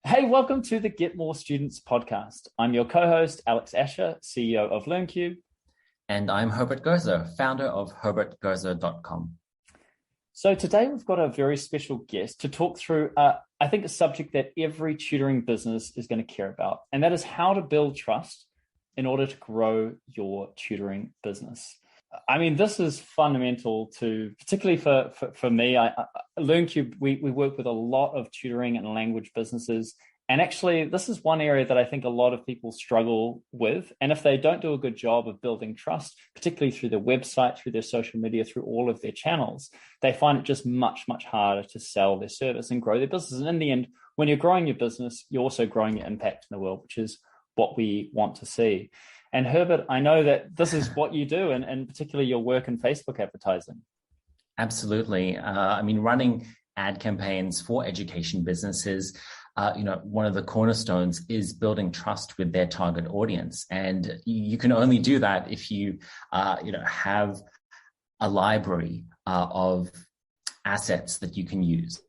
Hey, welcome to the Get More Students podcast. I'm your co-host, Alex Asher, CEO of LearnCube. And I'm Herbert Gerzer, founder of herbertgerzer.com. So today we've got a very special guest to talk through, I think, a subject that every tutoring business is going to care about, and that is how to build trust in order to grow your tutoring business. I mean, this is fundamental to, particularly for me, LearnCube, we work with a lot of tutoring and language businesses. And actually, this is one area that I think a lot of people struggle with. And if they don't do a good job of building trust, particularly through their website, through their social media, through all of their channels, they find it just much, much harder to sell their service and grow their business. And in the end, when you're growing your business, you're also growing your impact in the world, which is what we want to see. And Herbert, I know that this is what you do, and particularly your work in Facebook advertising. Absolutely. Running ad campaigns for education businesses, one of the cornerstones is building trust with their target audience. And you can only do that if you, have a library of assets that you can use.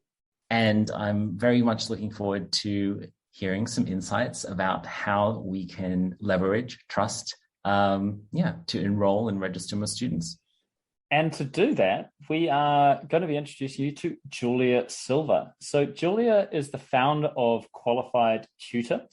And I'm very much looking forward to hearing some insights about how we can leverage trust, to enroll and register more students. And to do that, we are going to be introducing you to Julia Silva. So Julia is the founder of Qualified Tutor.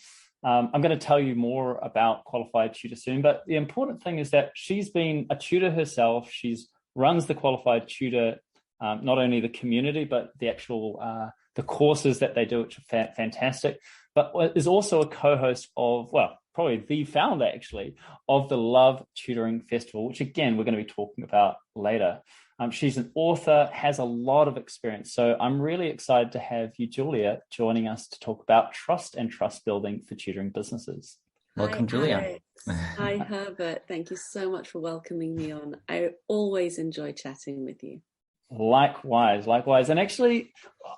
I'm going to tell you more about Qualified Tutor soon, but the important thing is that she's been a tutor herself. She's runs the Qualified Tutor, not only the community, but the actual the courses that they do, which are fantastic, but is also a co-host of, probably the founder actually, of the Love Tutoring Festival, which again, we're going to be talking about later. She's an author, has a lot of experience. So I'm really excited to have you, Julia, joining us to talk about trust and trust building for tutoring businesses. Welcome, Julia. Hi, Herbert. Thank you so much for welcoming me on. I always enjoy chatting with you. Likewise. And actually,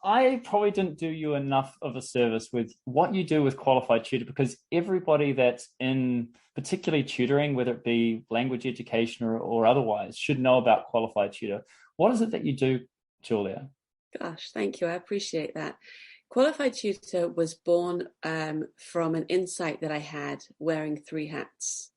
I probably didn't do you enough of a service with what you do with Qualified Tutor, because everybody that's in particularly tutoring, whether it be language education or otherwise, should know about Qualified Tutor. What is it that you do, Julia? Gosh, thank you. I appreciate that. Qualified Tutor was born from an insight that I had wearing three hats.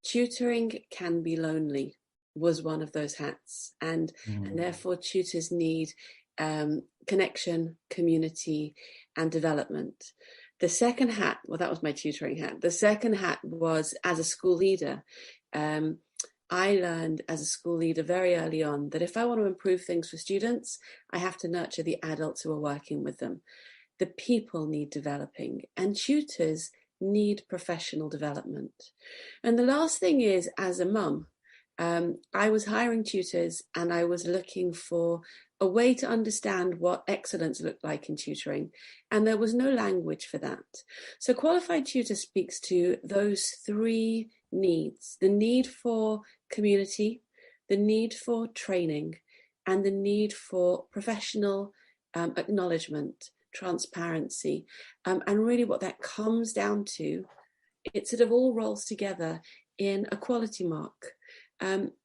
Tutoring can be lonely was one of those hats, and therefore tutors need connection, community, and development. The second hat, that was my tutoring hat. The second hat was as a school leader. I learned as a school leader very early on that if I want to improve things for students, I have to nurture the adults who are working with them. The people need developing, and tutors need professional development. And the last thing is, as a mum, I was hiring tutors and I was looking for a way to understand what excellence looked like in tutoring. And there was no language for that. So Qualified Tutor speaks to those three needs: the need for community, the need for training, and the need for professional acknowledgement, transparency. And really what that comes down to, it sort of all rolls together in a quality mark.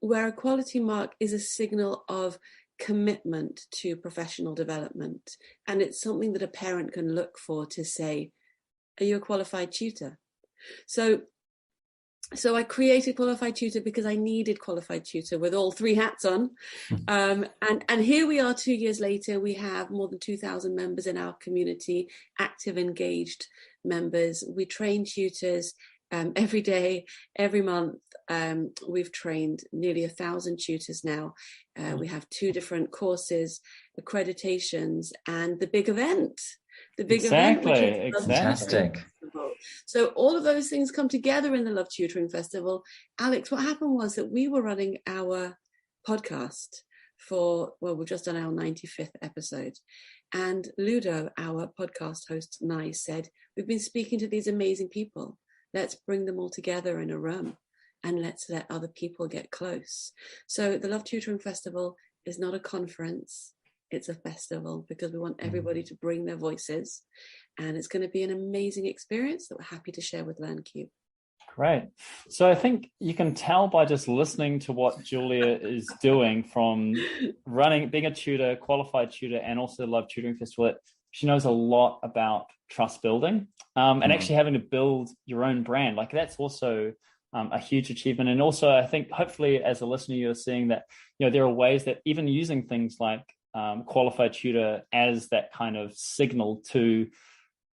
Where a quality mark is a signal of commitment to professional development. And it's something that a parent can look for to say, are you a qualified tutor? So I created Qualified Tutor because I needed Qualified Tutor with all three hats on. And here we are 2 years later. We have more than 2,000 members in our community, active, engaged members. We train tutors every day, every month. We've trained nearly 1,000 tutors now. We have 2 different courses, accreditations, and the big event. Exactly. Fantastic. So all of those things come together in the Love Tutoring Festival. Alex, what happened was that we were running our podcast we've just done our 95th episode. And Ludo, our podcast host, and I said, we've been speaking to these amazing people. Let's bring them all together in a room and let's let other people get close. So the Love Tutoring Festival is not a conference, it's a festival, because we want everybody to bring their voices, and it's going to be an amazing experience that we're happy to share with LearnCube. Great. So I think you can tell by just listening to what Julia is doing, from being a tutor, qualified tutor, and also the Love Tutoring Festival, that She knows a lot about trust building, and actually having to build your own brand. Like that's also a huge achievement. And also, I think hopefully as a listener, you're seeing that, there are ways that even using things like Qualified Tutor as that kind of signal to,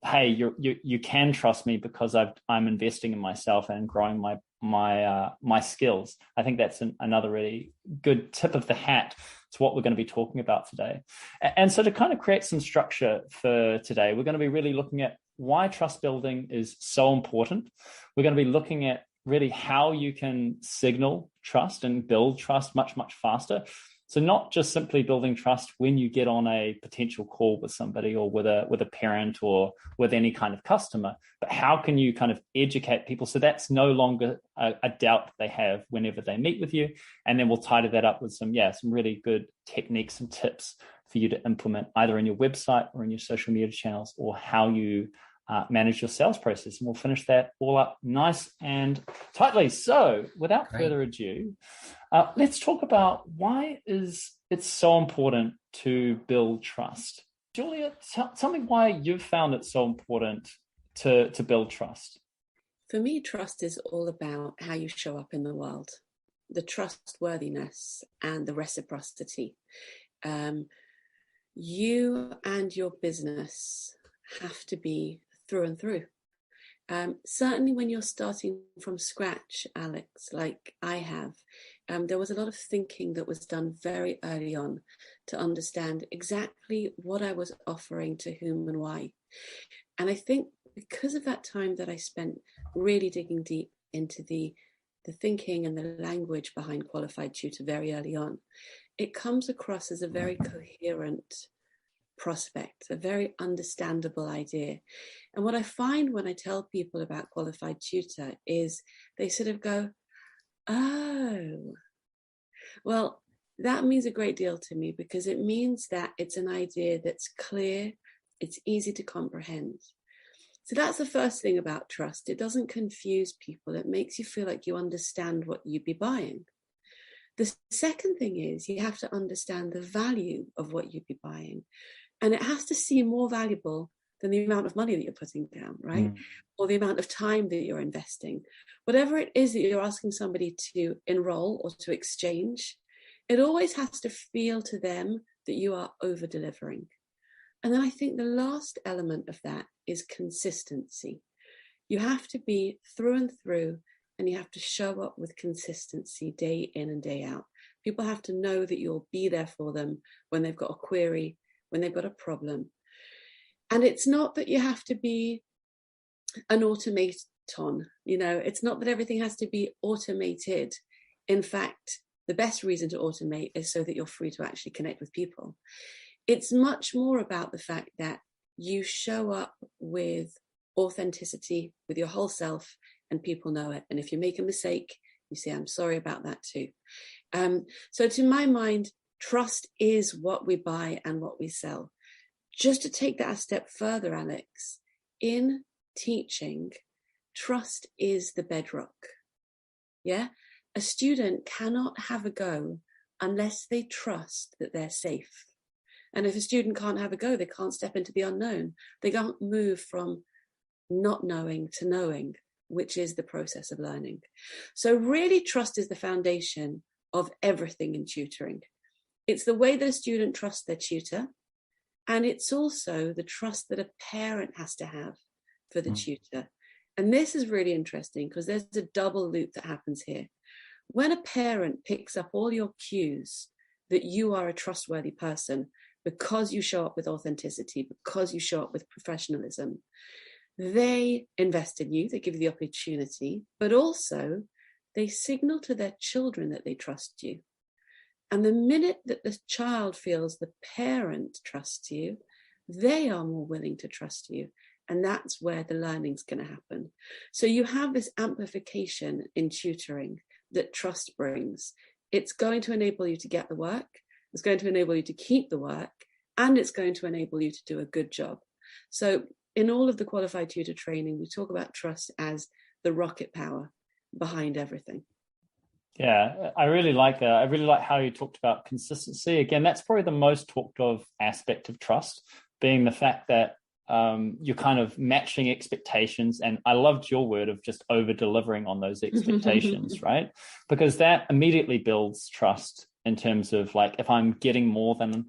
hey, you can trust me because I'm investing in myself and growing my skills. I think that's another really good tip of the hat to what we're going to be talking about today. And so to kind of create some structure for today, we're going to be really looking at why trust building is so important. We're going to be looking at really how you can signal trust and build trust much, much faster. So not just simply building trust when you get on a potential call with somebody or with a parent or with any kind of customer, but how can you kind of educate people so that's no longer a doubt they have whenever they meet with you. And then we'll tidy that up with some really good techniques and tips for you to implement either in your website or in your social media channels, or how you manage your sales process. And we'll finish that all up nice and tightly. So without further ado, let's talk about why is it so important to build trust. Julia, tell me why you've found it so important to build trust. For me, trust is all about how you show up in the world, the trustworthiness and the reciprocity. You and your business have to be through and through. Certainly when you're starting from scratch, Alex, like I have, there was a lot of thinking that was done very early on to understand exactly what I was offering to whom and why. And I think because of that time that I spent really digging deep into the thinking and the language behind Qualified Tutor very early on, it comes across as a very coherent prospect, a very understandable idea. And what I find when I tell people about Qualified Tutor is they sort of go, oh, well, that means a great deal to me, because it means that it's an idea that's clear, it's easy to comprehend. So that's the first thing about trust. It doesn't confuse people. It makes you feel like you understand what you'd be buying. The second thing is you have to understand the value of what you'd be buying. And it has to seem more valuable than the amount of money that you're putting down, right? Or the amount of time that you're investing. Whatever it is that you're asking somebody to enroll or to exchange, it always has to feel to them that you are over-delivering. And then I think the last element of that is consistency. You have to be through and through, and you have to show up with consistency day in and day out. People have to know that you'll be there for them when they've got a query, when they've got a problem. And it's not that you have to be an automaton, it's not that everything has to be automated. In fact, the best reason to automate is so that you're free to actually connect with people. It's much more about the fact that you show up with authenticity, with your whole self, and people know it. And if you make a mistake, you say, I'm sorry about that too. So to my mind, trust is what we buy and what we sell. Just to take that a step further, Alex, in teaching, trust is the bedrock. Yeah? A student cannot have a go unless they trust that they're safe. And if a student can't have a go, they can't step into the unknown. They can't move from not knowing to knowing, which is the process of learning. So really, trust is the foundation of everything in tutoring. It's the way that a student trusts their tutor, and it's also the trust that a parent has to have for the tutor. And this is really interesting because there's a double loop that happens here. When a parent picks up all your cues that you are a trustworthy person because you show up with authenticity, because you show up with professionalism, they invest in you, they give you the opportunity, but also they signal to their children that they trust you. And the minute that the child feels the parent trusts you, they are more willing to trust you. And that's where the learning's going to happen. So you have this amplification in tutoring that trust brings. It's going to enable you to get the work. It's going to enable you to keep the work. And it's going to enable you to do a good job. So in all of the Qualified Tutor training, we talk about trust as the rocket power behind everything. Yeah, I really like that. I really like how you talked about consistency. Again, that's probably the most talked of aspect of trust. being the fact that you're kind of matching expectations. And I loved your word of just over delivering on those expectations, right? Because that immediately builds trust in terms of like, if I'm getting more than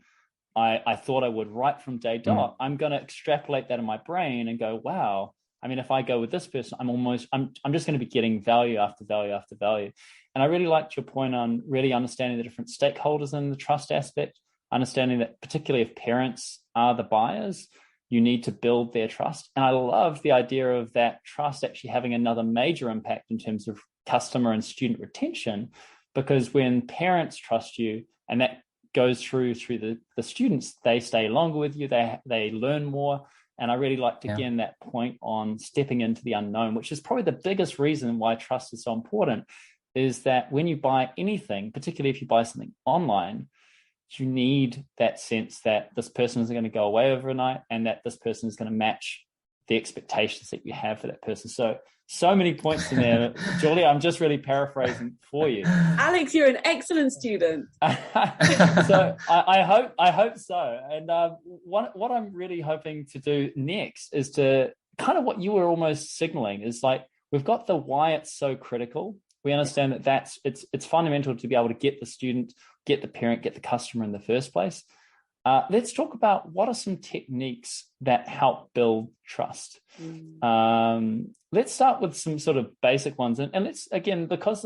I thought I would right from day dot, I'm going to extrapolate that in my brain and go, wow, I mean, if I go with this person, I'm just going to be getting value after value after value. And I really liked your point on really understanding the different stakeholders in the trust aspect, understanding that particularly if parents are the buyers, you need to build their trust. And I love the idea of that trust actually having another major impact in terms of customer and student retention, because when parents trust you and that goes through the students, they stay longer with you, they learn more. And I really liked, again, that point on stepping into the unknown, which is probably the biggest reason why trust is so important, is that when you buy anything, particularly if you buy something online, you need that sense that this person isn't going to go away overnight and that this person is going to match the expectations that you have for that person. So many points in there. Julia, I'm just really paraphrasing for you. Alex, you're an excellent student. So I hope so. And what I'm really hoping to do next is to kind of what you were almost signaling is like, we've got the why it's so critical. We understand that it's fundamental to be able to get the student, get the parent, get the customer in the first place. Let's talk about what are some techniques that help build trust. Let's start with some sort of basic ones. And let's, again, because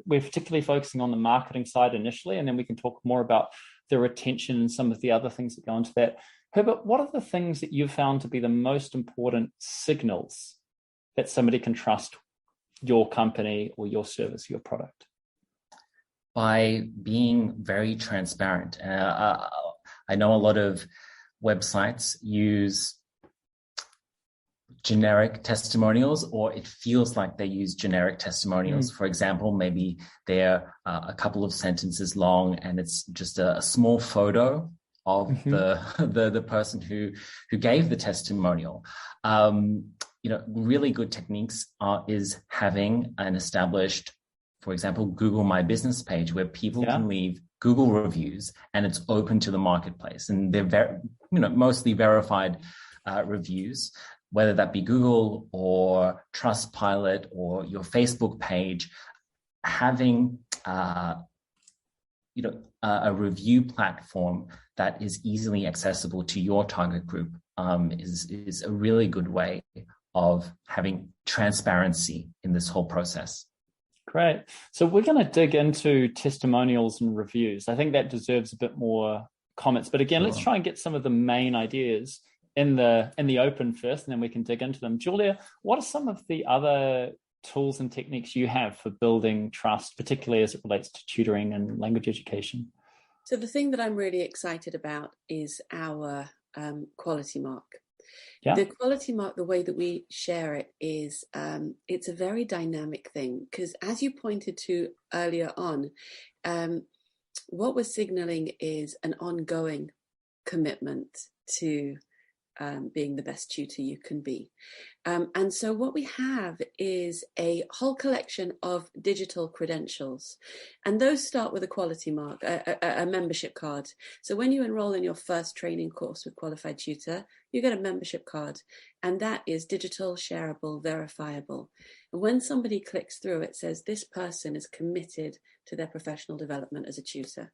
we're particularly focusing on the marketing side initially, and then we can talk more about the retention and some of the other things that go into that. Herbert, what are the things that you've found to be the most important signals that somebody can trust your company or your service, your product? By being very transparent. I know a lot of websites use generic testimonials, or it feels like they use generic testimonials. For example, maybe they're a couple of sentences long and it's just a small photo of the person who gave the testimonial. Really good techniques is having an established, for example, Google My Business page where people can leave Google reviews and it's open to the marketplace. And they're mostly verified reviews, whether that be Google or Trustpilot or your Facebook page. Having a review platform that is easily accessible to your target group is a really good way of having transparency in this whole process. Great. So we're going to dig into testimonials and reviews. I think that deserves a bit more comments. But again, let's try and get some of the main ideas in the open first, and then we can dig into them. Julia, what are some of the other tools and techniques you have for building trust, particularly as it relates to tutoring and language education? So the thing that I'm really excited about is our quality mark. Yeah. The quality mark, the way that we share it is, it's a very dynamic thing, because as you pointed to earlier on, what we're signaling is an ongoing commitment to being the best tutor you can be. And so what we have is a whole collection of digital credentials. And those start with a quality mark, a membership card. So when you enroll in your first training course with Qualified Tutor, you get a membership card. And that is digital, shareable, verifiable. And when somebody clicks through, it says this person is committed to their professional development as a tutor.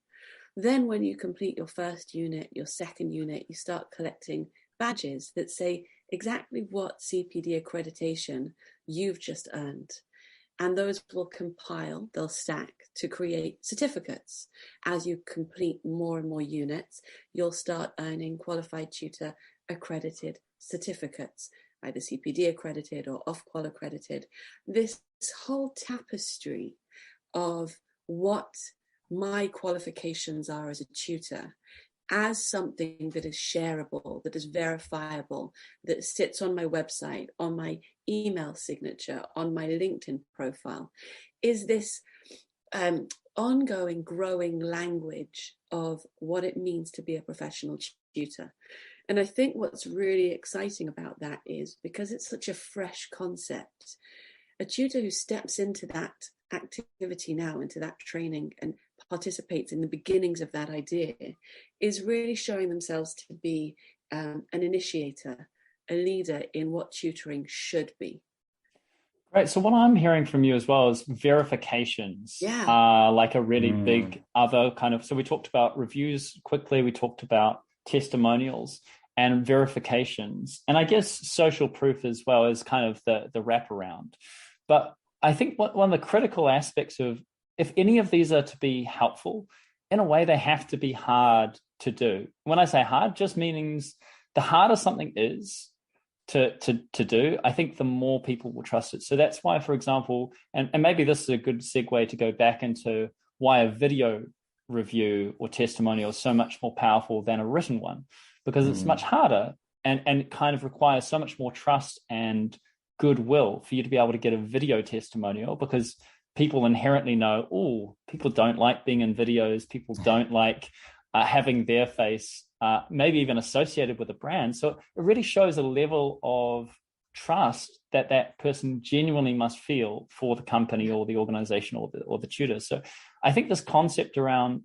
Then when you complete your first unit, your second unit, you start collecting badges that say exactly what CPD accreditation you've just earned. And those will compile, they'll stack to create certificates. As you complete more and more units, you'll start earning Qualified Tutor accredited certificates, either CPD accredited or Ofqual accredited. This whole tapestry of what my qualifications are as a tutor as something that is shareable, that is verifiable, that sits on my website, on my email signature, on my LinkedIn profile, is this ongoing, growing language of what it means to be a professional tutor. And I think what's really exciting about that is because it's such a fresh concept, a tutor who steps into that activity now, into that training and participates in the beginnings of that idea, is really showing themselves to be an initiator, a leader in what tutoring should be. Right. So what I'm hearing from you as well is verifications Yeah. are like a really big other kind of, so we talked about reviews quickly, we talked about testimonials and verifications. And I guess social proof as well is kind of the wraparound. But I think one of the critical aspects of, if any of these are to be helpful, in a way, they have to be hard to do. When I say hard, just means the harder something is to do, I think the more people will trust it. So that's why, for example, and maybe this is a good segue to go back into why a video review or testimonial is so much more powerful than a written one, because it's much harder and it kind of requires so much more trust and goodwill for you to be able to get a video testimonial, because people inherently know, oh, people don't like being in videos, people don't like having their face maybe even associated with a brand. So it really shows a level of trust that person genuinely must feel for the company or the organization or the tutor. So I think this concept around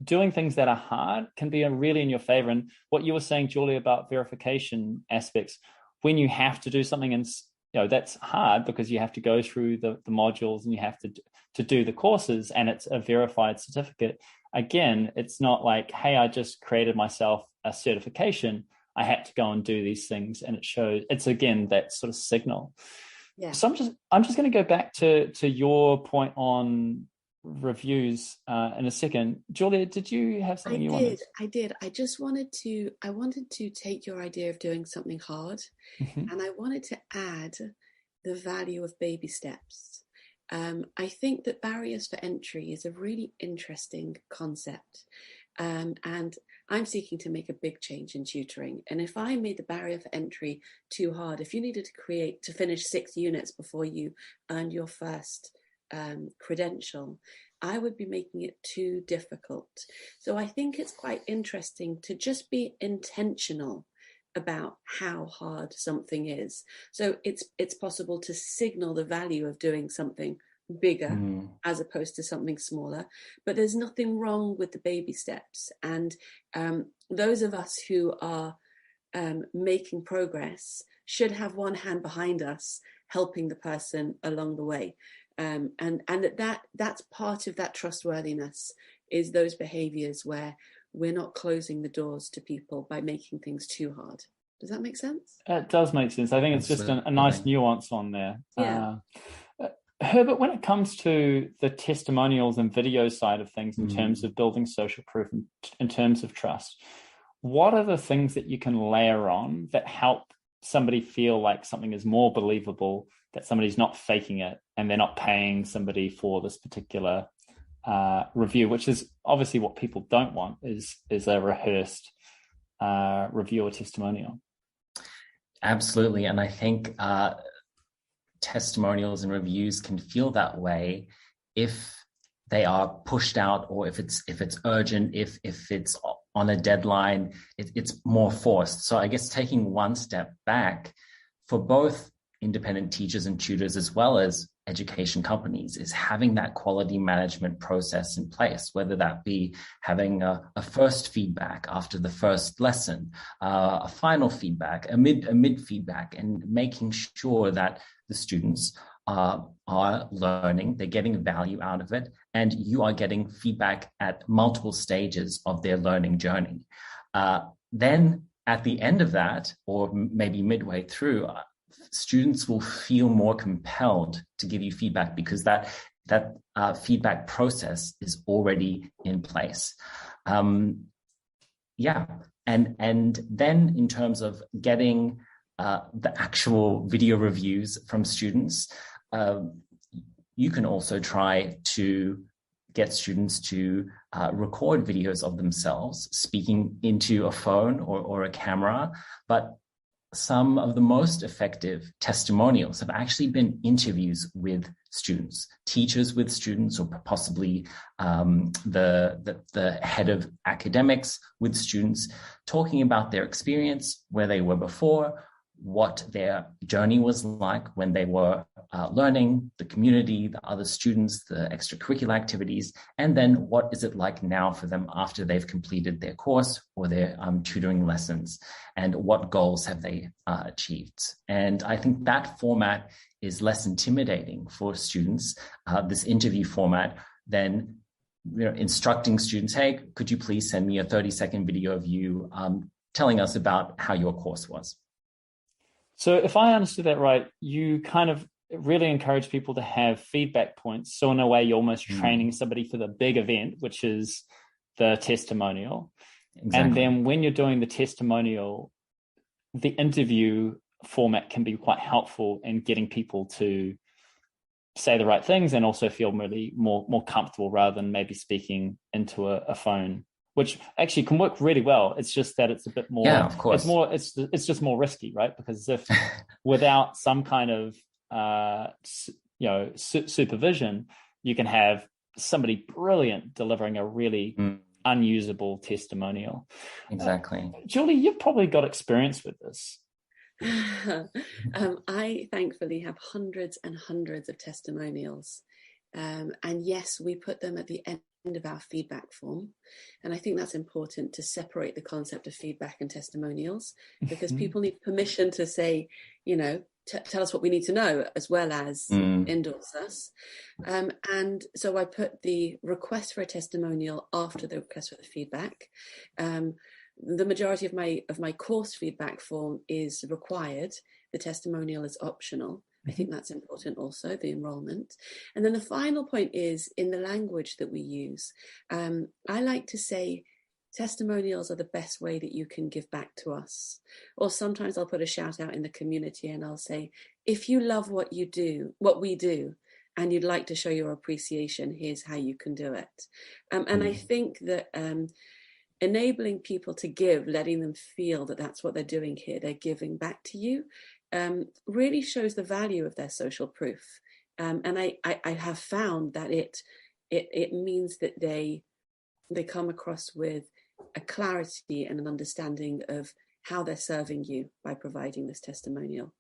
doing things that are hard can be really in your favor. And what you were saying, Julie, about verification aspects, when you have to do something and that's hard because you have to go through the modules and you have to do the courses, and it's a verified certificate. Again, it's not like, hey, I just created myself a certification. I had to go and do these things, and it shows. It's again that sort of signal. Yeah. So I'm just going to go back to your point on reviews in a second. Julia, did you have something you wanted? I did. I wanted to take your idea of doing something hard, and I wanted to add the value of baby steps. I think that barriers for entry is a really interesting concept, and I'm seeking to make a big change in tutoring. And if I made the barrier for entry too hard, if you needed to finish 6 units before you earned your first credential, I would be making it too difficult. So I think it's quite interesting to just be intentional about how hard something is. So it's possible to signal the value of doing something bigger as opposed to something smaller, but there's nothing wrong with the baby steps. And those of us who are making progress should have one hand behind us helping the person along the way. And that's part of that trustworthiness, is those behaviors where we're not closing the doors to people by making things too hard. Does that make sense? It does make sense. I think it's just a nice nuance on there. Yeah. Herbert, when it comes to the testimonials and video side of things in terms of building social proof and in terms of trust, what are the things that you can layer on that help somebody feel like something is more believable, that somebody's not faking it and they're not paying somebody for this particular review, which is obviously what people don't want, is a rehearsed review or testimonial? Absolutely. And I think testimonials and reviews can feel that way if they are pushed out, or if it's urgent, if it's on a deadline, it's more forced. So I guess taking one step back for both independent teachers and tutors as well as education companies is having that quality management process in place, whether that be having a first feedback after the first lesson, a final feedback, a mid feedback, and making sure that the students are learning, they're getting value out of it, and you are getting feedback at multiple stages of their learning journey. Then at the end of that, or maybe midway through, students will feel more compelled to give you feedback because that feedback process is already in place. And then in terms of getting the actual video reviews from students, you can also try to get students to record videos of themselves speaking into a phone or a camera. But some of the most effective testimonials have actually been interviews with students, teachers with students, or possibly the head of academics with students, talking about their experience, where they were before, what their journey was like when they were learning, the community, the other students, the extracurricular activities, and then what is it like now for them after they've completed their course or their tutoring lessons, and what goals have they achieved. And I think that format is less intimidating for students, this interview format, than instructing students, hey, could you please send me a 30-second video of you telling us about how your course was. So if I understood that right, you kind of really encourage people to have feedback points. So in a way, you're almost training somebody for the big event, which is the testimonial. Exactly. And then when you're doing the testimonial, the interview format can be quite helpful in getting people to say the right things and also feel really more comfortable rather than maybe speaking into a phone, which actually can work really well. It's just that it's a bit more, of course. It's just more risky, right? Because if without some kind of, supervision, you can have somebody brilliant delivering a really unusable testimonial. Exactly. Julie, you've probably got experience with this. I thankfully have hundreds and hundreds of testimonials. And yes, we put them at the end of our feedback form. And I think that's important to separate the concept of feedback and testimonials, because people need permission to say, tell us what we need to know, as well as endorse us. And so I put the request for a testimonial after the request for the feedback. The majority of my course feedback form is required. The testimonial is optional. I think that's important also, the enrollment. And then the final point is in the language that we use. I like to say testimonials are the best way that you can give back to us. Or sometimes I'll put a shout out in the community and I'll say, if you love what we do, and you'd like to show your appreciation, here's how you can do it. And I think that enabling people to give, letting them feel that that's what they're doing here, they're giving back to you, really shows the value of their social proof. And I have found that it means that they come across with a clarity and an understanding of how they're serving you by providing this testimonial.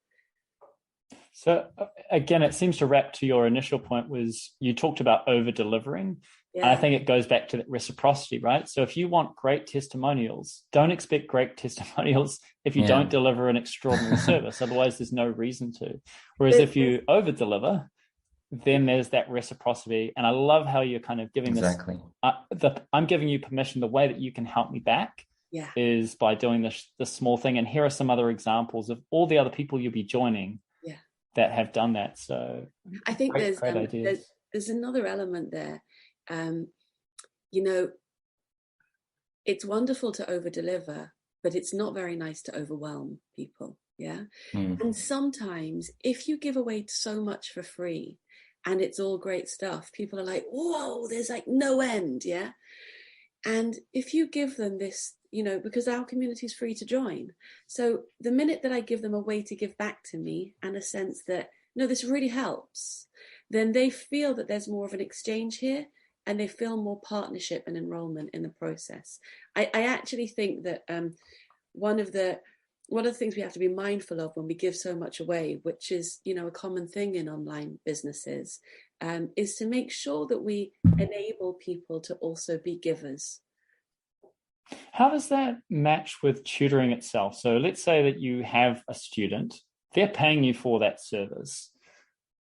So again, it seems to wrap to your initial point was you talked about over delivering. Yeah. And I think it goes back to that reciprocity, right? So if you want great testimonials, don't expect great testimonials if you don't deliver an extraordinary service. Otherwise, there's no reason to. Whereas if you over deliver, then there's that reciprocity. And I love how you're kind of giving this. I'm giving you permission. The way that you can help me back is by doing this small thing. And here are some other examples of all the other people you'll be joining that have done that. So I think there's another element there. It's wonderful to over deliver, but it's not very nice to overwhelm people. And sometimes if you give away so much for free and it's all great stuff, people are like, whoa, there's like no end. And if you give them this, because our community is free to join. So the minute that I give them a way to give back to me and a sense that, no, this really helps, then they feel that there's more of an exchange here and they feel more partnership and enrollment in the process. I actually think that one of the things we have to be mindful of when we give so much away, which is, a common thing in online businesses, is to make sure that we enable people to also be givers. How does that match with tutoring itself? So let's say that you have a student, they're paying you for that service.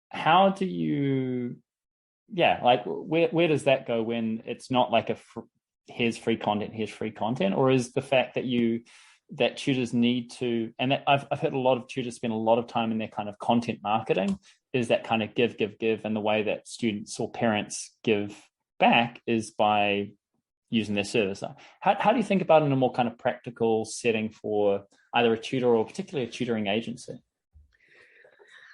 How do you, where does that go when it's not like here's free content, or is the fact that tutors need to, and I've heard a lot of tutors spend a lot of time in their kind of content marketing, is that kind of give, and the way that students or parents give back is by using their service. How do you think about it in a more kind of practical setting for either a tutor or particularly a tutoring agency?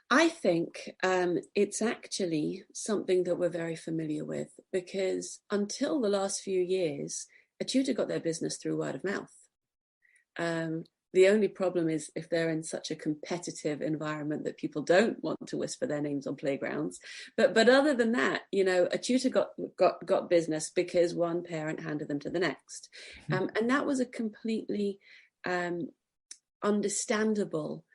I think it's actually something that we're very familiar with, because until the last few years, a tutor got their business through word of mouth. The only problem is if they're in such a competitive environment that people don't want to whisper their names on playgrounds. But other than that, a tutor got business because one parent handed them to the next. And that was a completely understandable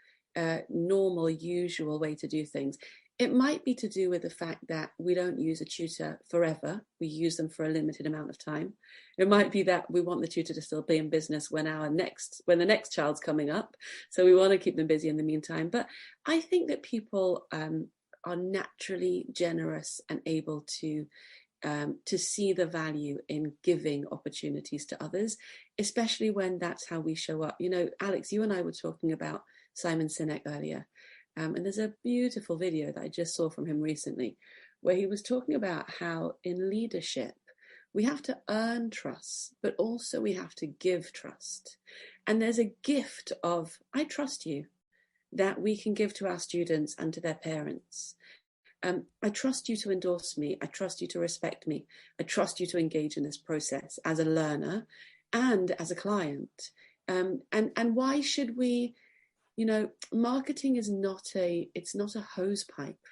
normal, usual way to do things. It might be to do with the fact that we don't use a tutor forever. We use them for a limited amount of time. It might be that we want the tutor to still be in business when the next child's coming up. So we want to keep them busy in the meantime. But I think that people are naturally generous and able to see the value in giving opportunities to others, especially when that's how we show up. You know, Alex, you and I were talking about Simon Sinek earlier. And there's a beautiful video that I just saw from him recently, where he was talking about how in leadership, we have to earn trust, but also we have to give trust. And there's a gift of, I trust you, that we can give to our students and to their parents. I trust you to endorse me. I trust you to respect me. I trust you to engage in this process as a learner and as a client. And why should we, you know, marketing is it's not a hose pipe.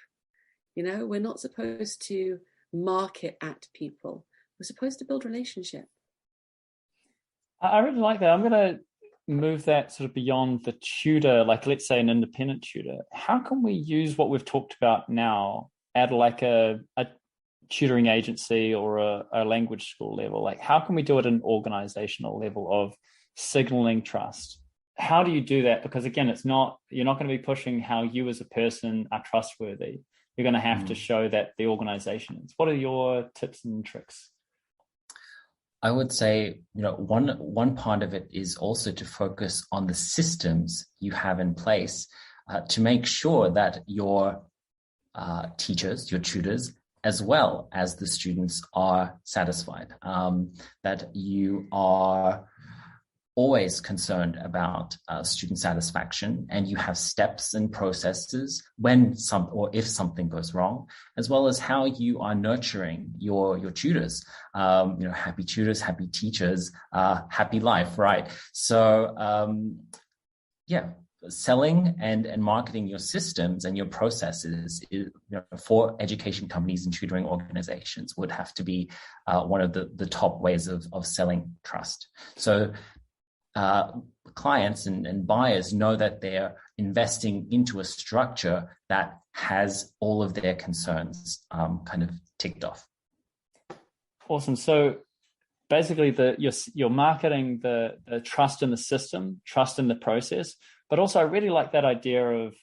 You know, we're not supposed to market at people. We're supposed to build relationship. I really like that. I'm going to move that sort of beyond the tutor, like let's say an independent tutor. How can we use what we've talked about now at like a tutoring agency or a language school level? Like, how can we do it at an organizational level of signaling trust? How do you do that? Because again, you're not going to be pushing how you as a person are trustworthy. You're going to have to show that the organization is. What are your tips and tricks? I would say, you know, one part of it is also to focus on the systems you have in place to make sure that your teachers, your tutors, as well as the students are satisfied, that you are always concerned about student satisfaction, and you have steps and processes if something goes wrong, as well as how you are nurturing your tutors. You know, happy tutors, happy teachers, happy life, right? So selling and marketing your systems and your processes for education companies and tutoring organizations would have to be one of the top ways of selling trust. So clients and buyers know that they're investing into a structure that has all of their concerns kind of ticked off. Awesome. So basically you're marketing the trust in the system, trust in the process, but also I really like that idea of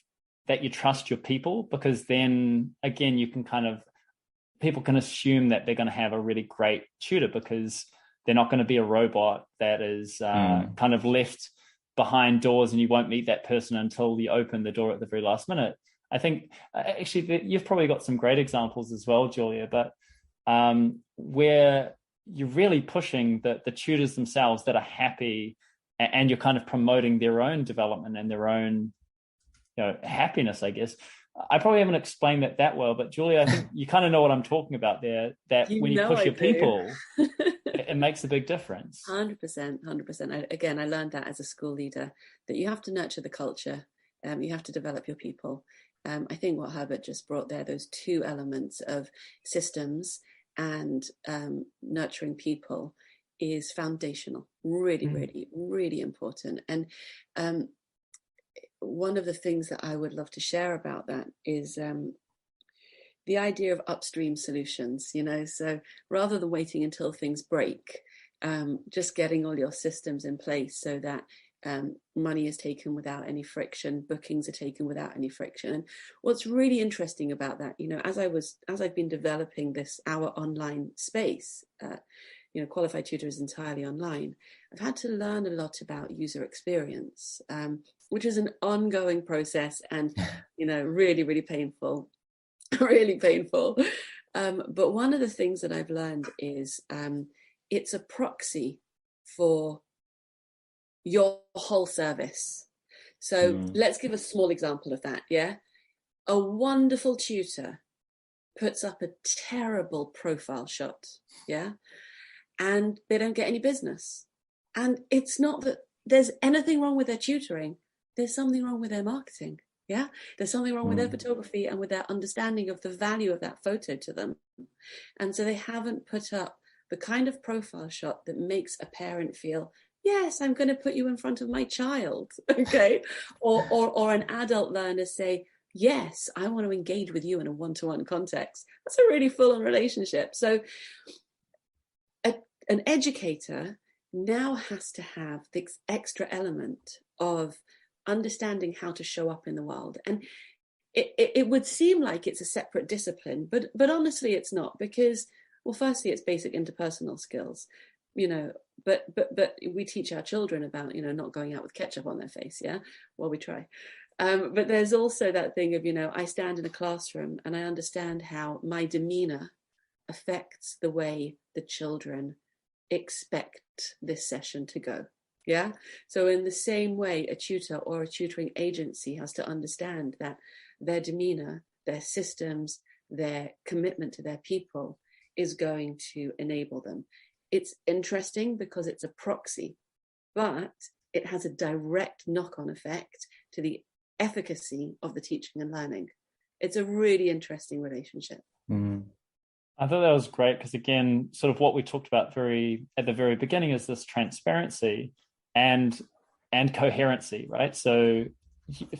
that you trust your people, because then again, people can assume that they're going to have a really great tutor because they're not going to be a robot that is kind of left behind doors and you won't meet that person until you open the door at the very last minute. I think actually you've probably got some great examples as well, Julia, but where you're really pushing the tutors themselves that are happy, and you're kind of promoting their own development and their own, you know, happiness, I guess. I probably haven't explained that well, but Julia, I think you kind of know what I'm talking about there, that when you push your people, it makes a big difference. 100%, 100%. I learned that as a school leader, that you have to nurture the culture. You have to develop your people. I think what Herbert just brought there, those two elements of systems and nurturing people, is foundational. Really, really, really important. And one of the things that I would love to share about that is the idea of upstream solutions, you know, so rather than waiting until things break, just getting all your systems in place so that money is taken without any friction, bookings are taken without any friction. And what's really interesting about that, you know, as I've been developing our online space, you know, Qualified Tutor is entirely online, I've had to learn a lot about user experience, which is an ongoing process and, you know, really, really painful, really painful. But one of the things that I've learned is it's a proxy for your whole service. So let's give a small example of that. Yeah. A wonderful tutor puts up a terrible profile shot. Yeah. And they don't get any business. And it's not that there's anything wrong with their tutoring. There's something wrong with their marketing. Yeah. There's something wrong with their photography and with their understanding of the value of that photo to them. And so they haven't put up the kind of profile shot that makes a parent feel yes, I'm going to put you in front of my child, okay? Or an adult learner say, yes, I want to engage with you in a one-to-one context. That's a really full-on relationship. So an educator now has to have this extra element of understanding how to show up in the world. And it would seem like it's a separate discipline, but honestly it's not, because, well, firstly, it's basic interpersonal skills, but we teach our children about, not going out with ketchup on their face, yeah, well, we try. But there's also that thing of, I stand in a classroom and I understand how my demeanor affects the way the children expect this session to go. Yeah. So in the same way, a tutor or a tutoring agency has to understand that their demeanor, their systems, their commitment to their people is going to enable them. It's interesting because it's a proxy, but it has a direct knock-on effect to the efficacy of the teaching and learning. It's a really interesting relationship. Mm. I thought that was great because, again, sort of what we talked about at the very beginning is this transparency and coherency, right? So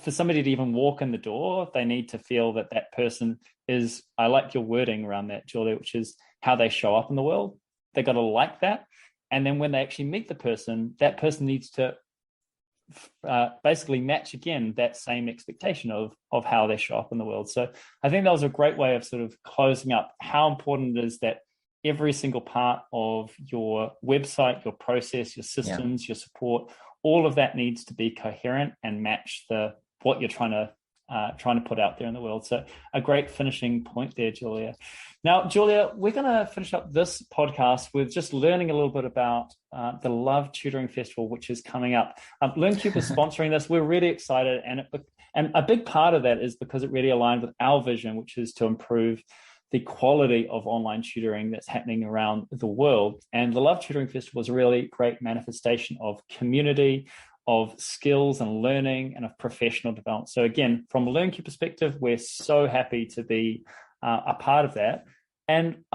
for somebody to even walk in the door, they need to feel that person is, I like your wording around that, Julia, which is how they show up in the world. They got to like that. And then when they actually meet the person, that person needs to basically match again that same expectation of how they show up in the world. So I think that was a great way of sort of closing up how important it is that every single part of your website, your process, your systems, your support, all of that needs to be coherent and match what you're trying to put out there in the world. So a great finishing point there, Julia. Now, Julia, we're going to finish up this podcast with just learning a little bit about the Love Tutoring Festival, which is coming up. LearnCube is sponsoring this. We're really excited. And a big part of that is because it really aligned with our vision, which is to improve the quality of online tutoring that's happening around the world. And the Love Tutoring Festival is a really great manifestation of community, of skills and learning, and of professional development. So again, from a LearnCube perspective, we're so happy to be a part of that. And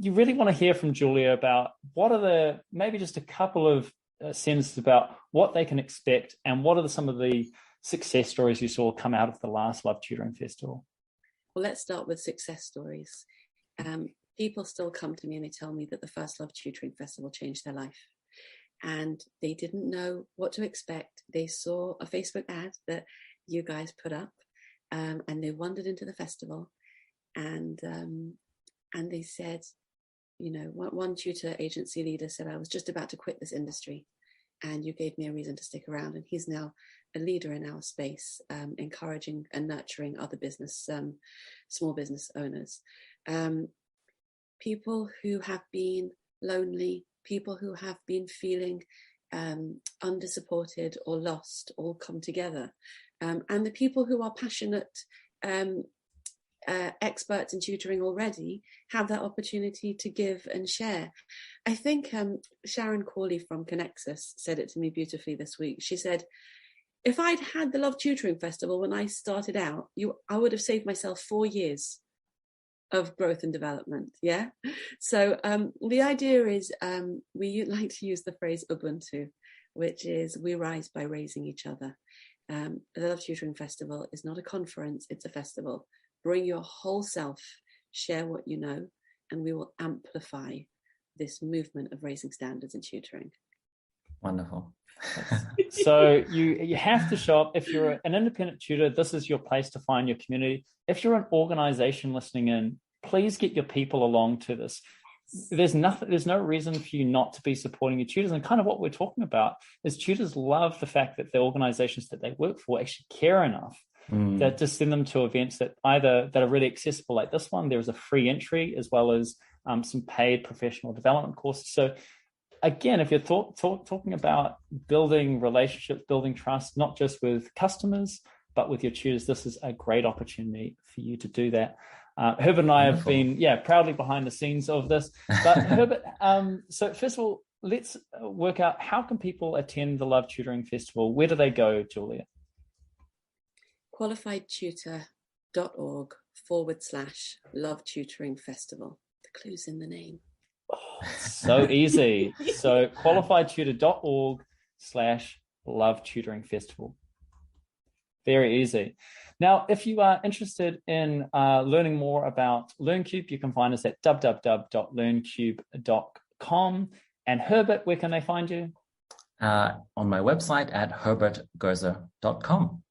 you really want to hear from Julia about what are maybe just a couple of sentences about what they can expect and what are some of the success stories you saw come out of the last Love Tutoring Festival. Well, let's start with success stories. People still come to me and they tell me that the first Love Tutoring Festival changed their life. And they didn't know what to expect. They saw a Facebook ad that you guys put up, and they wandered into the festival. And they said, one tutor agency leader said, I was just about to quit this industry, and you gave me a reason to stick around. And he's now a leader in our space, encouraging and nurturing other small business owners. People who have been lonely, people who have been feeling under-supported or lost, all come together. And the people who are passionate experts in tutoring already have that opportunity to give and share. I think Sharon Corley from Connexus said it to me beautifully this week. She said, if I'd had the Love Tutoring Festival when I started out, I would have saved myself 4 years of growth and development. Yeah. So the idea is we like to use the phrase Ubuntu, which is we rise by raising each other. The Love Tutoring Festival is not a conference, it's a festival. Bring your whole self, share what you know, and we will amplify this movement of raising standards in tutoring. Wonderful. So you have to show up. If you're an independent tutor, this is your place to find your community. If you're an organization listening in, please get your people along to this. There's no reason for you not to be supporting your tutors. And kind of what we're talking about is tutors love the fact that the organizations that they work for actually care enough that to send them to events that are really accessible, like this one. There's a free entry as well as some paid professional development courses. So again, if you're talking about building relationships, building trust, not just with customers, but with your tutors, this is a great opportunity for you to do that. Herbert and I have been, proudly behind the scenes of this. But Herbert, so first of all, let's work out, how can people attend the Love Tutoring Festival? Where do they go, Julia? qualifiedtutor.org/Love Tutoring Festival. The clue's in the name. Oh, so easy. So qualifiedtutor.org Love Tutoring Festival. Very easy. Now, if you are interested in learning more about LearnCube, you can find us at www.learncube.com. And Herbert, where can they find you? On my website at herbertgozer.com.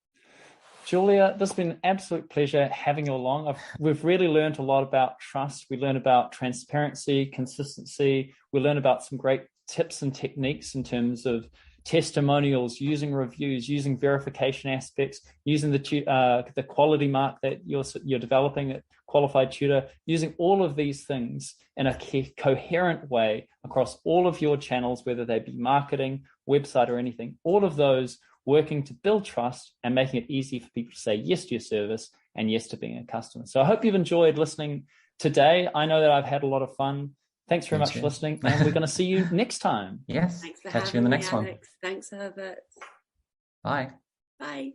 Julia, this has been an absolute pleasure having you along. We've really learned a lot about trust. We learned about transparency, consistency. We learned about some great tips and techniques in terms of testimonials, using reviews, using verification aspects, using the quality mark that you're developing at Qualified Tutor, using all of these things in a coherent way across all of your channels, whether they be marketing, website, or anything. All of those working to build trust and making it easy for people to say yes to your service and yes to being a customer. So I hope you've enjoyed listening today. I know that I've had a lot of fun. Thanks very much for listening, and we're going to see you next time. Yes. Thanks for Catch you in the next Alex. one. Thanks, Herbert. Bye. Bye.